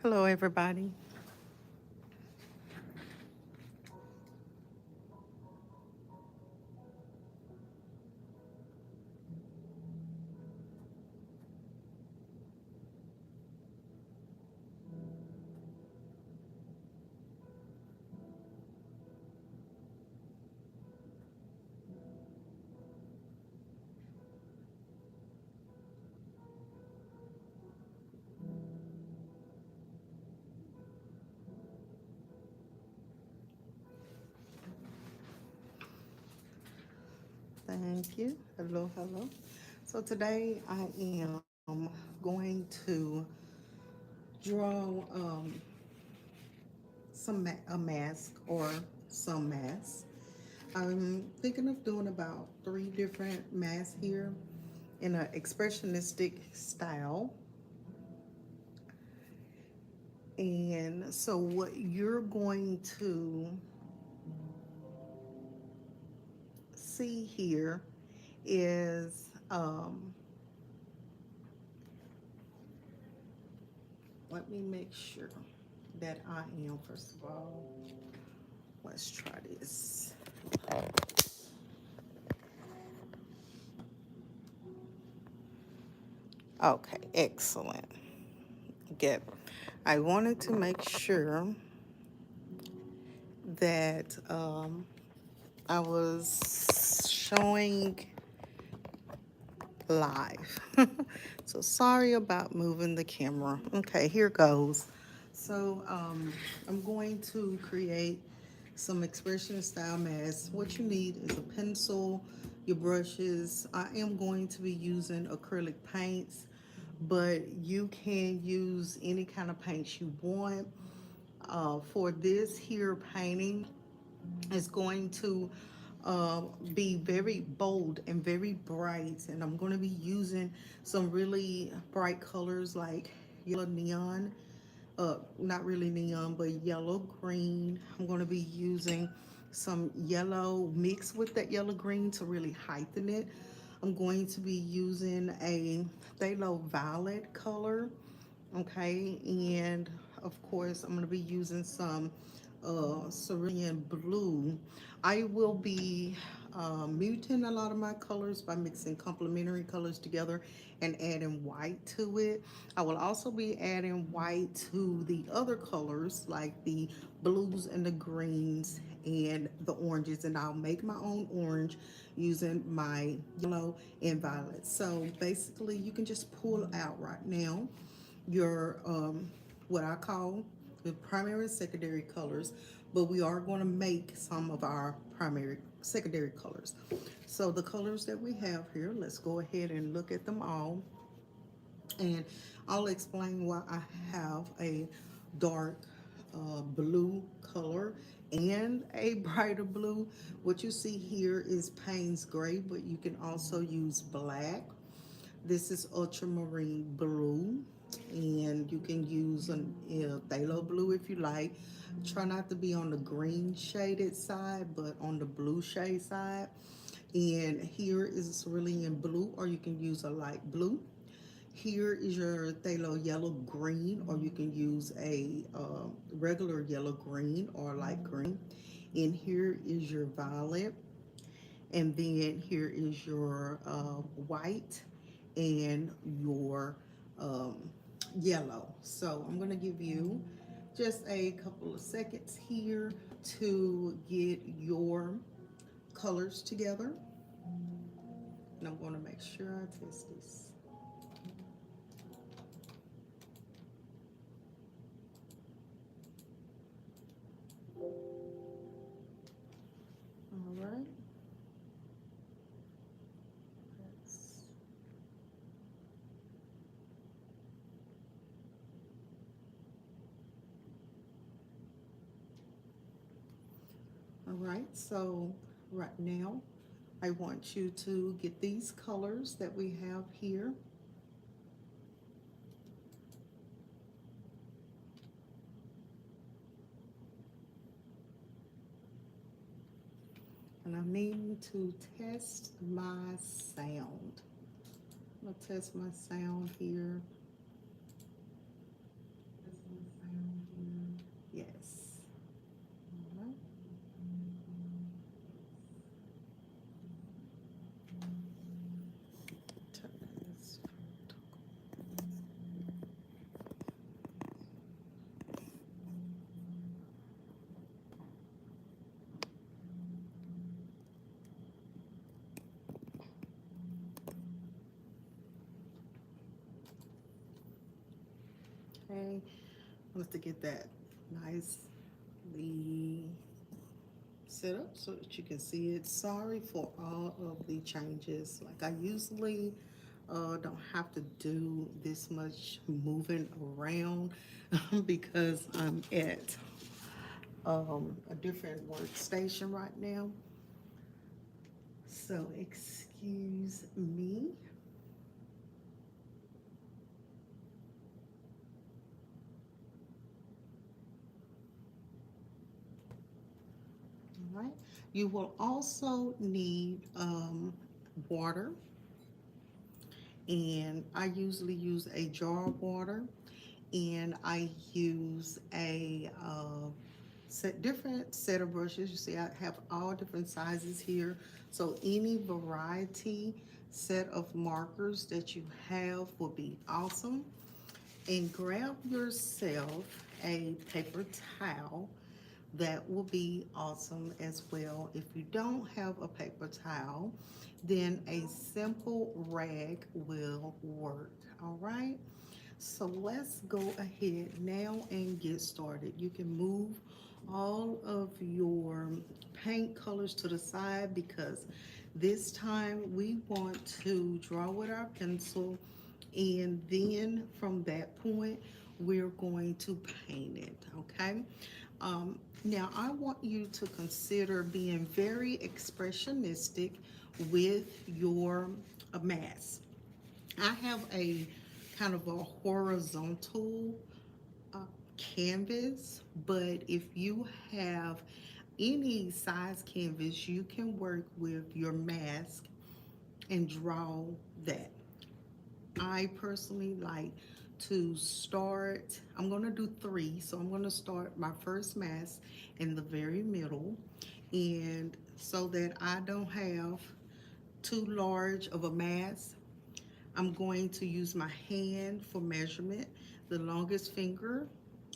Hello, everybody. Thank you. Hello, hello. So today I am going to draw a mask or some masks. I'm thinking of doing about 3 different masks here in an expressionistic style. And so what you're going to see here is let me make sure that I am, first of all. Let's try this. Okay, excellent. Good. I wanted to make sure that I was showing live. So sorry about moving the camera. Okay, here goes. So I'm going to create some expression style masks. What you need is a pencil, your brushes. I am going to be using acrylic paints, but you can use any kind of paints you want. For this here painting, is going to uh, be very bold and very bright, and I'm going to be using some really bright colors like yellow neon, not really neon, but yellow green. I'm going to be using some yellow mixed with that yellow green to really heighten it. I'm going to be using a phthalo violet color, okay, and of course I'm going to be using some cerulean blue. I will be muting a lot of my colors by mixing complementary colors together and adding white to it. I will also be adding white to the other colors like the blues and the greens and the oranges, and I'll make my own orange using my yellow and violet. So basically you can just pull out right now your what I call the primary and secondary colors, but we are going to make some of our primary secondary colors. So the colors that we have here, let's go ahead and look at them all, and I'll explain why I have a dark blue color and a brighter blue. What you see here is Paynes gray, but you can also use black. This is ultramarine blue, and you can use a phthalo blue if you like. Try not to be on the green shaded side, but on the blue shade side. And here is cerulean blue, or you can use a light blue. Here is your phthalo yellow green, or you can use a regular yellow green or light green. And here is your violet, and then here is your white and your um, yellow. So I'm going to give you just a couple of seconds here to get your colors together, and I'm going to make sure I test this. All right. That's, all right. So right now, I want you to get these colors that we have here. And I need to test my sound. I'm gonna test my sound here. Okay, I want to get that nicely set up so that you can see it. Sorry for all of the changes. Like I usually don't have to do this much moving around because I'm at a different workstation right now. So excuse me. All right. You will also need water, and I usually use a jar of water, and I use a different set of brushes. You see, I have all different sizes here. So any variety set of markers that you have will be awesome. And grab yourself a paper towel. That will be awesome as well. If you don't have a paper towel, then a simple rag will work. All right. So let's go ahead now and get started. You can move all of your paint colors to the side because this time we want to draw with our pencil, and then from that point we're going to paint it. Okay. Now I want you to consider being very expressionistic with your mask. I have a kind of a horizontal uh, canvas, but if you have any size canvas, you can work with your mask and draw that. I personally like to start, I'm going to do three. So I'm going to start my first mask in the very middle. And so that I don't have too large of a mask, I'm going to use my hand for measurement. The longest finger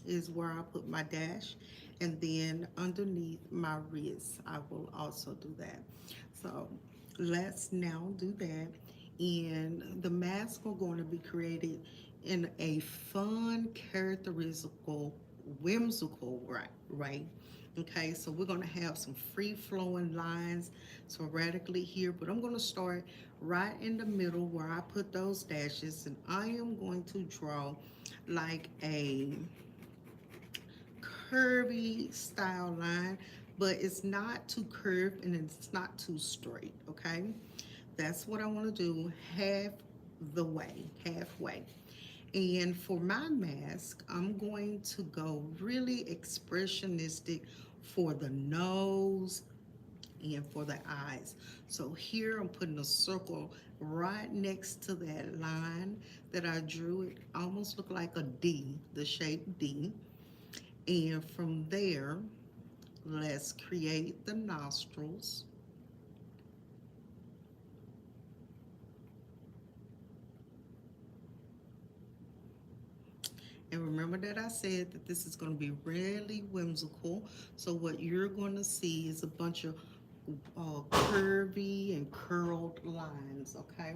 is where I put my dash, and then underneath my wrist, I will also do that. So let's now do that. And the masks are going to be created in a fun, characteristical, whimsical right? Okay, so we're going to have some free flowing lines sporadically here, but I'm going to start right in the middle where I put those dashes, and I am going to draw like a curvy style line, but it's not too curved and it's not too straight. Okay, that's what I want to do, halfway. And for my mask, I'm going to go really expressionistic for the nose and for the eyes. So here I'm putting a circle right next to that line that I drew. It almost looked like a D, the shape D. And from there, let's create the nostrils. And remember that I said that this is going to be really whimsical. So what you're going to see is a bunch of curvy and curled lines, okay?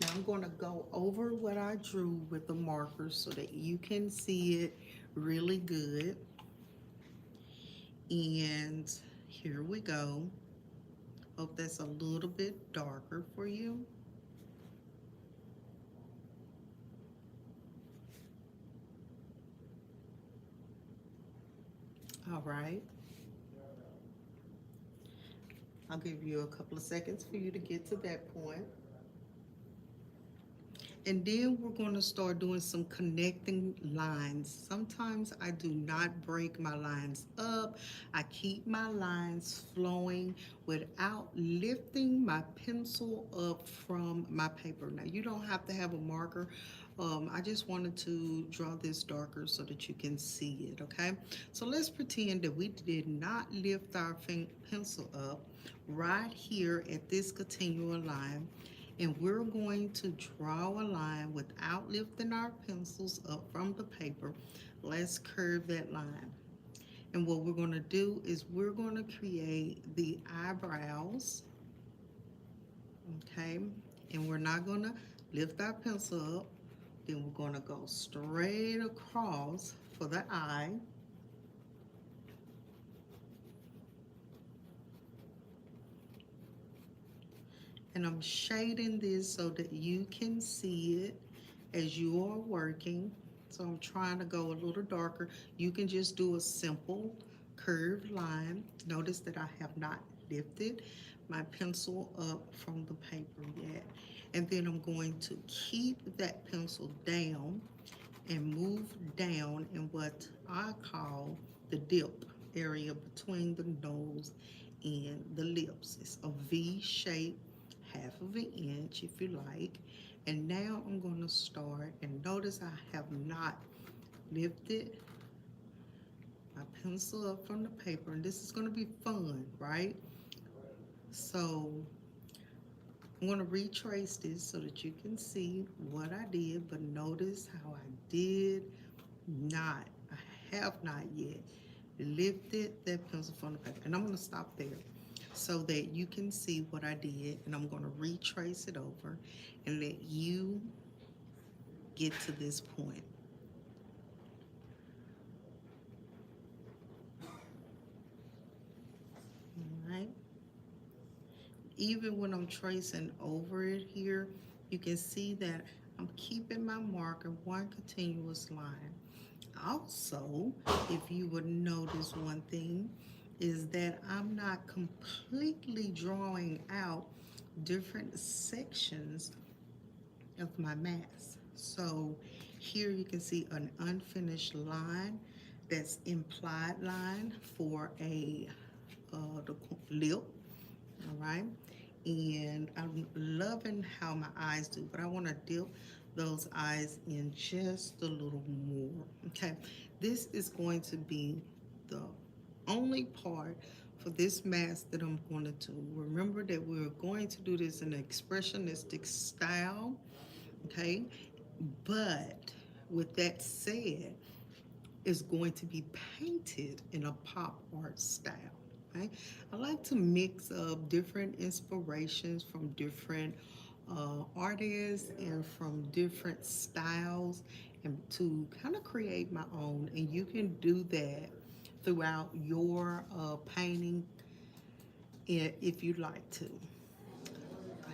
Now I'm going to go over what I drew with the markers so that you can see it really good. And here we go. Hope that's a little bit darker for you. All right. I'll give you a couple of seconds for you to get to that point. And then we're going to start doing some connecting lines. Sometimes I do not break my lines up. I keep my lines flowing without lifting my pencil up from my paper. Now, you don't have to have a marker. I just wanted to draw this darker so that you can see it, okay? So let's pretend that we did not lift our pencil up right here at this continual line, and we're going to draw a line without lifting our pencils up from the paper. Let's curve that line. And what we're going to do is we're going to create the eyebrows, okay? And we're not going to lift our pencil up. Then we're going to go straight across for the eye. And I'm shading this so that you can see it as you are working. So I'm trying to go a little darker. You can just do a simple curved line. Notice that I have not lifted my pencil up from the paper yet. And then I'm going to keep that pencil down and move down in what I call the dip area between the nose and the lips. It's a V shape, half of an inch if you like. And now I'm going to start, and notice I have not lifted my pencil up from the paper, and this is going to be fun, right? So I'm going to retrace this so that you can see what I did, but notice how I did not, I have not yet lifted that pencil from the paper. And I'm going to stop there so that you can see what I did, and I'm going to retrace it over and let you get to this point. All right. Even when I'm tracing over it here, you can see that I'm keeping my marker one continuous line. Also, if you would notice one thing, is that I'm not completely drawing out different sections of my mask. So here you can see an unfinished line, that's implied line for the lip, all right? And I'm loving how my eyes do, but I want to dip those eyes in just a little more. Okay, this is going to be the only part for this mask that I'm going to do. Remember that we're going to do this in an expressionistic style, okay? But with that said, it's going to be painted in a pop art style. Right? I like to mix up different inspirations from different artists and from different styles, and to kind of create my own. And you can do that throughout your painting if you'd like to.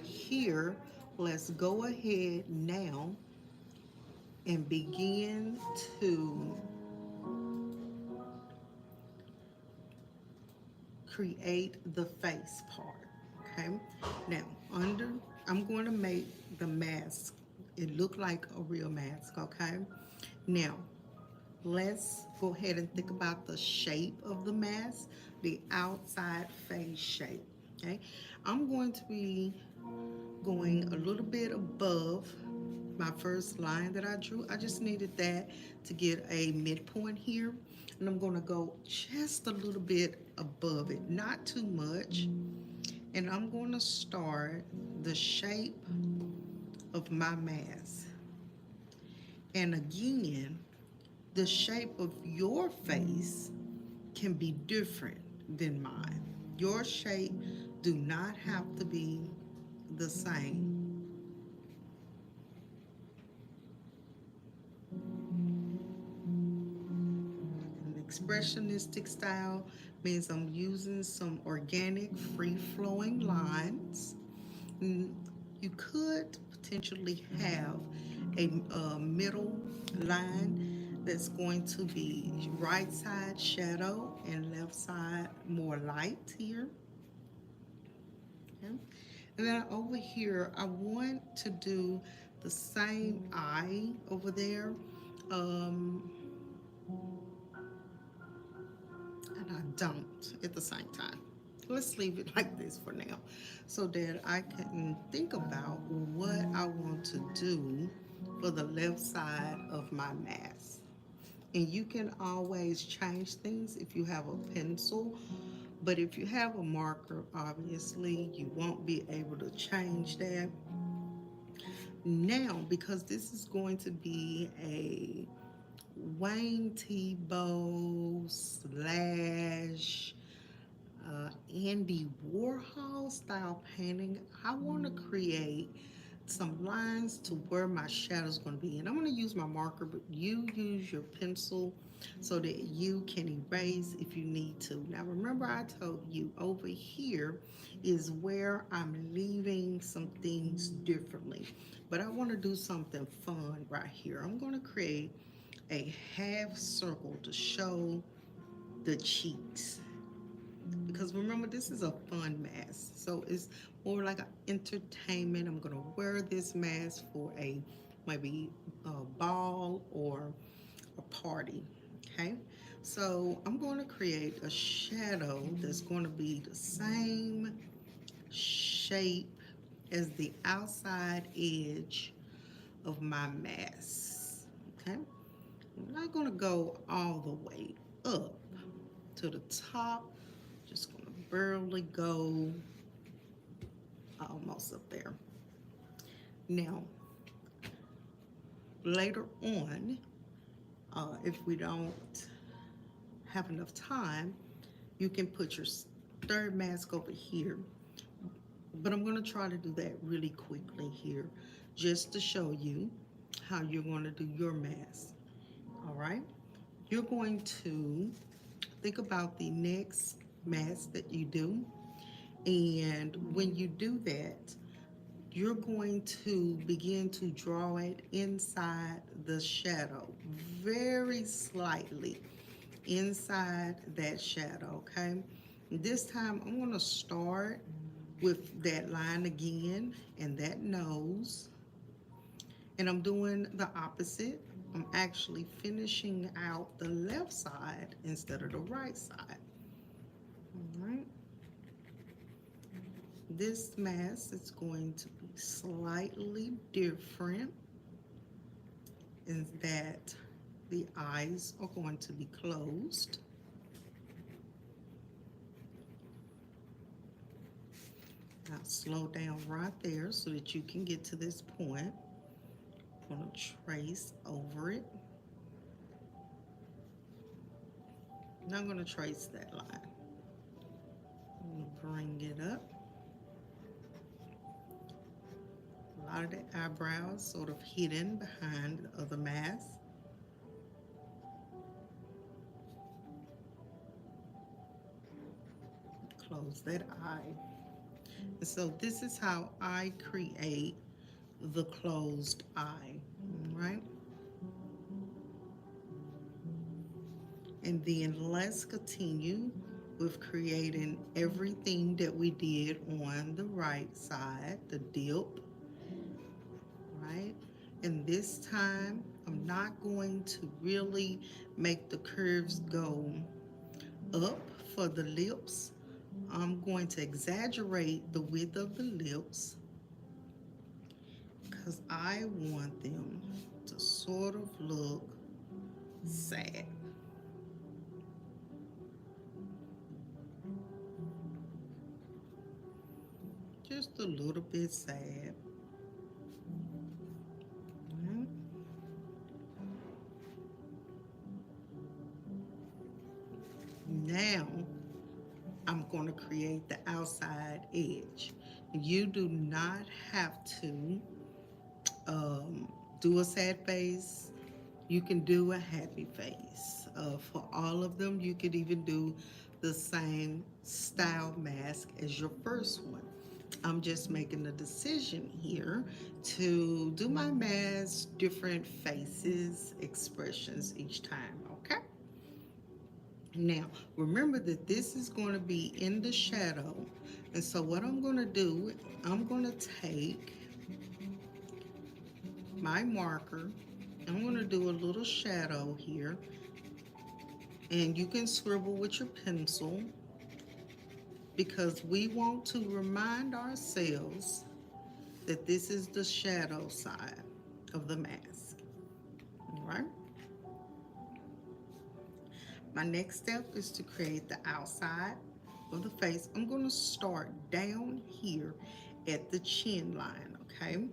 Here, let's go ahead now and begin to create the face part. Okay, now under, I'm going to make the mask it look like a real mask. Okay, now let's go ahead and think about the shape of the mask, the outside face shape. Okay, I'm going to be going a little bit above my first line that I drew. I just needed that to get a midpoint here. And I'm going to go just a little bit above it, not too much. And I'm going to start the shape of my mask. And again, the shape of your face can be different than mine. Your shape do not have to be the same. An expressionistic style means I'm using some organic, free-flowing lines. You could potentially have a middle line that's going to be right side shadow and left side more light here. Okay. And then over here, I want to do the same eye over there. Um, and I don't at the same time. Let's leave it like this for now so that I can think about what I want to do for the left side of my mask. And you can always change things if you have a pencil, but if you have a marker, obviously you won't be able to change that. Now, because this is going to be a Wayne Thiebaud slash Andy Warhol style painting, I want to create some lines to where my shadow is going to be. And I'm going to use my marker, but you use your pencil so that you can erase if you need to. Now remember, I told you over here is where I'm leaving some things differently, but I want to do something fun right here. I'm going to create a half circle to show the cheeks, because remember, this is a fun mask, so it's more like an entertainment. I'm gonna wear this mask for a maybe a ball or a party. Okay, so I'm going to create a shadow that's going to be the same shape as the outside edge of my mask. Okay, I'm not going to go all the way up to the top, just going to barely go almost up there. Now, later on, if we don't have enough time, you can put your third mask over here. But I'm going to try to do that really quickly here just to show you how you're going to do your mask. All right? You're going to think about the next mask that you do. And when you do that, you're going to begin to draw it inside the shadow, very slightly inside that shadow, okay? This time I'm going to start with that line again and that nose, and I'm doing the opposite. I'm actually finishing out the left side instead of the right side. All right. This mask is going to be slightly different in that the eyes are going to be closed. I'll slow down right there so that you can get to this point. I'm going to trace over it. Now I'm going to trace that line. I'm going to bring it up. A lot of the eyebrows sort of hidden behind the other mask. Close that eye. And so this is how I create the closed eye, all right? And then let's continue with creating everything that we did on the right side, the dip, right? And this time, I'm not going to really make the curves go up for the lips. I'm going to exaggerate the width of the lips because I want them to sort of look sad. Just a little bit sad. Now, I'm going to create the outside edge. You do not have to do a sad face. You can do a happy face. For all of them, you could even do the same style mask as your first one. I'm just making a decision here to do my mask different faces, expressions each time, okay? Now, remember that this is going to be in the shadow. And so what I'm going to do, I'm going to take my marker. I'm going to do a little shadow here. And you can scribble with your pencil because we want to remind ourselves that this is the shadow side of the mask. All right? My next step is to create the outside of the face. I'm going to start down here at the chin line, okay?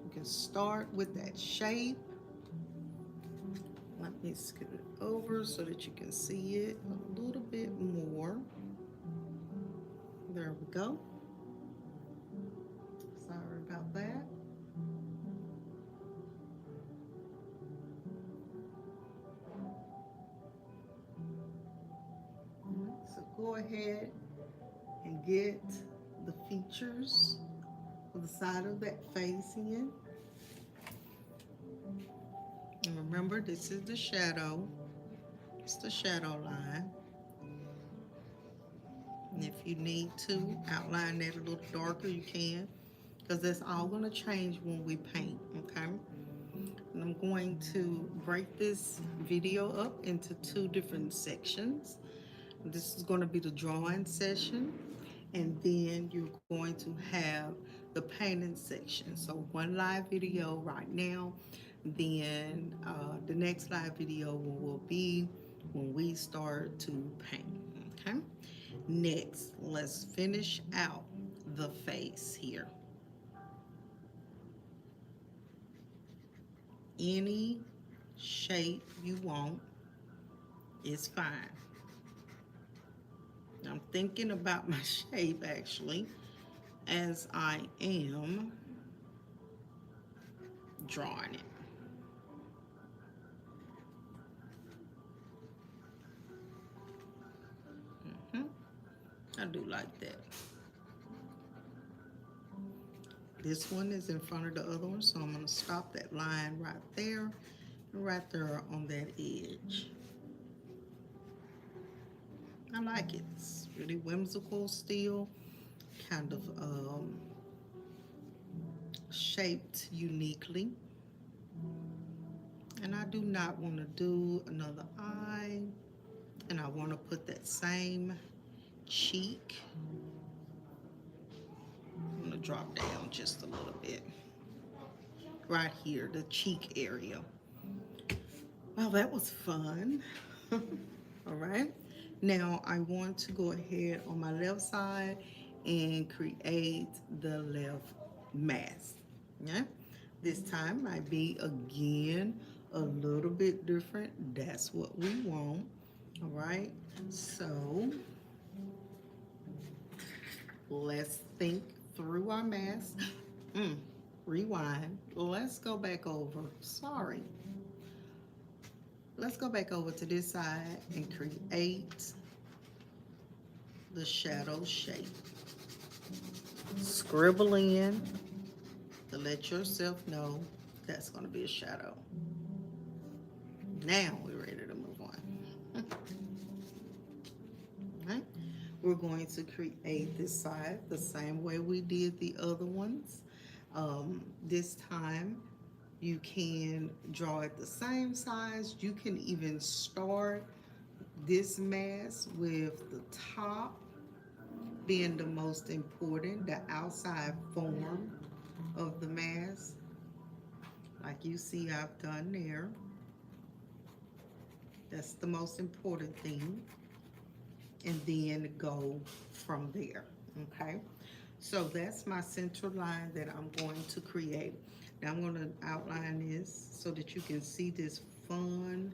You can start with that shape. Let me scoot it over so that you can see it a little bit more. There we go. Sorry about that. So go ahead and get the features of the side of that face in. And remember, this is the shadow. It's the shadow line. And if you need to outline that a little darker, you can, because that's all going to change when we paint, okay? And I'm going to break this video up into two different sections. This is going to be the drawing session, and then you're going to have the painting section. So one live video right now, then the next live video will be when we start to paint, okay? Next, let's finish out the face here. Any shape you want is fine. I'm thinking about my shape actually as I am drawing it. I do like that. This one is in front of the other one, so I'm going to stop that line right there and right there on that edge. I like it. It's really whimsical still, kind of shaped uniquely. And I do not want to do another eye, and I want to put that same cheek. I'm going to drop down just a little bit right here, the cheek area. Well, that was fun. All right, now I want to go ahead on my left side and create the left mask. Yeah, this time might be again a little bit different. That's what we want. All right, so let's think through our mask. Rewind. Let's go back over. Sorry. Let's go back over to this side and create the shadow shape. Scribble in to let yourself know that's going to be a shadow. Now we're ready to move on. All right. We're going to create this side the same way we did the other ones. This time you can draw it the same size. You can even start this mask with the top being the most important, the outside form of the mask, like you see I've done there. That's the most important thing, and then go from there. Okay, so that's my center line that I'm going to create. Now I'm going to outline this so that you can see this fun,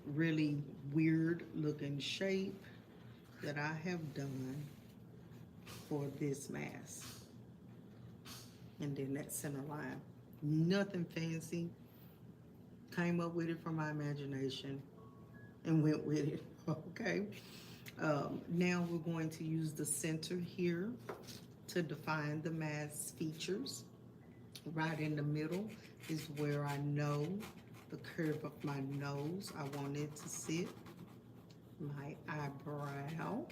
really weird looking shape that I have done for this mask. And then that center line, nothing fancy, came up with it from my imagination and went with it. Okay, now we're going to use the center here to define the mask features. Right in the middle is where I know the curve of my nose, I want it to sit, my eyebrow,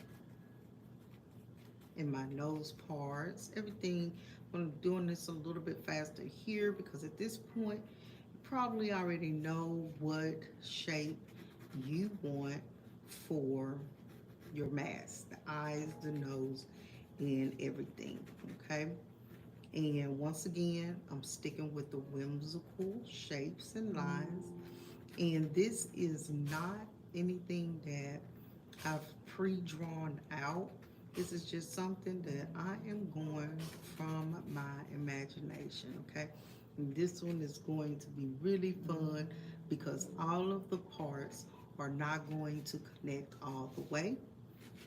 and my nose parts, everything. I'm doing this a little bit faster here because at this point you probably already know what shape you want for your mask, the eyes, the nose, and everything. Okay, and once again I'm sticking with the whimsical shapes and lines, and this is not anything that I've pre-drawn out. This is just something that I am going from my imagination, okay? And this one is going to be really fun because all of the parts are not going to connect all the way,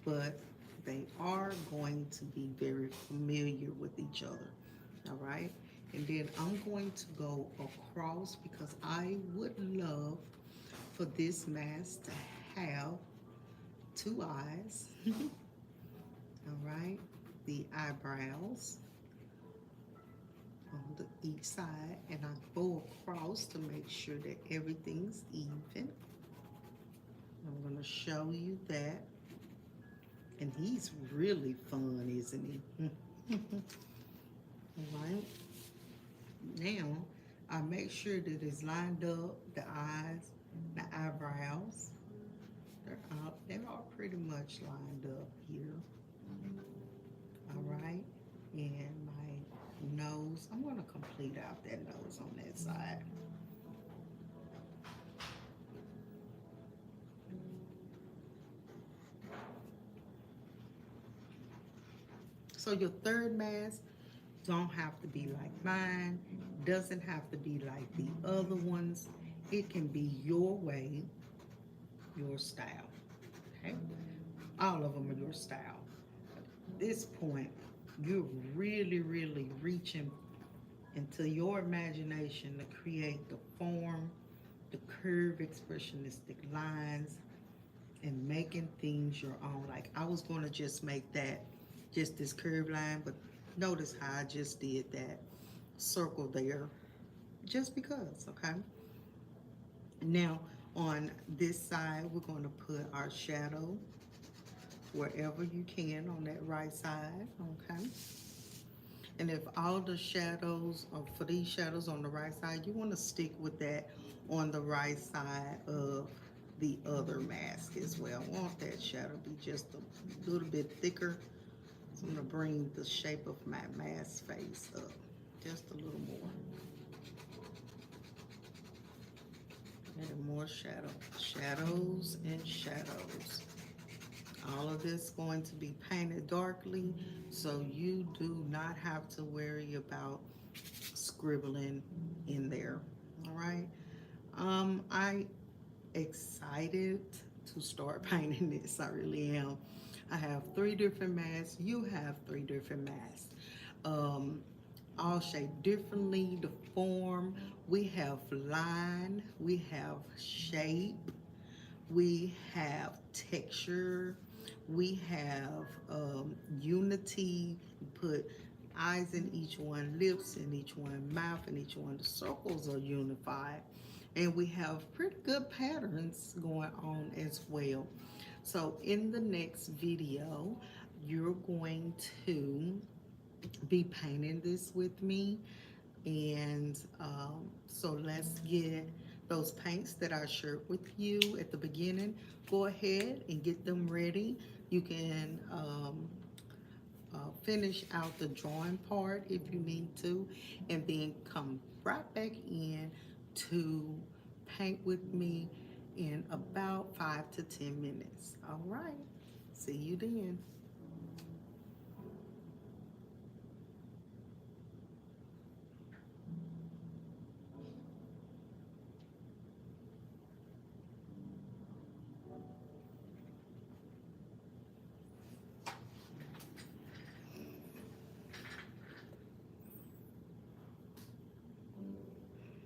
but they are going to be very familiar with each other. All right. And then I'm going to go across because I would love for this mask to have two eyes. All right. The eyebrows on each side, and I go across to make sure that everything's even. I'm going to show you that. And he's really fun, isn't he? All right. Now, I make sure that it's lined up, the eyes, the eyebrows. They're all pretty much lined up here. All right. And my nose, I'm going to complete out that nose on that side. So your third mask don't have to be like mine, doesn't have to be like the other ones. It can be your way, your style. Okay? All of them are your style. At this point, you're really reaching into your imagination to create the form, the curve expressionistic lines, and making things your own. Like I was going to just make that just this curved line, but notice how I just did that circle there just because, okay? Now on this side, we're going to put our shadow wherever you can on that right side, okay? And if all the shadows, or for these shadows on the right side, you want to stick with that on the right side of the other mask as well. I want that shadow to be just a little bit thicker. So I'm going to bring the shape of my mask face up just a little more. And more shadows and shadows. All of this going to be painted darkly, so you do not have to worry about scribbling in there. All right. I excited to start painting this. I really am. I have three different masks. You have three different masks. Um, all shaped differently. The form, we have line, we have shape, we have texture, we have unity. We put eyes in each one, lips in each one, mouth in each one. The circles are unified. And we have pretty good patterns going on as well. So in the next video, you're going to be painting this with me. And so let's get those paints that I shared with you at the beginning. Go ahead and get them ready. You can finish out the drawing part if you need to, and then come right back in to paint with me in about 5 to 10 minutes. All right, see you then.